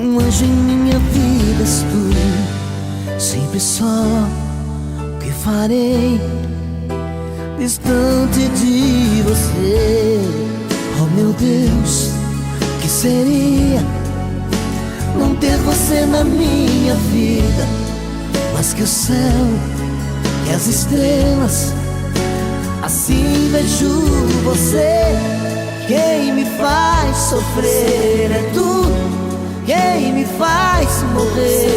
Um anjo em minha vida és tu, sempre só. O que farei distante de você? Oh meu Deus, o que seria não ter você na minha vida? Mais que o céu e as estrelas, assim vejo você. Quem me faz sofrer é tu, quem me faz morrer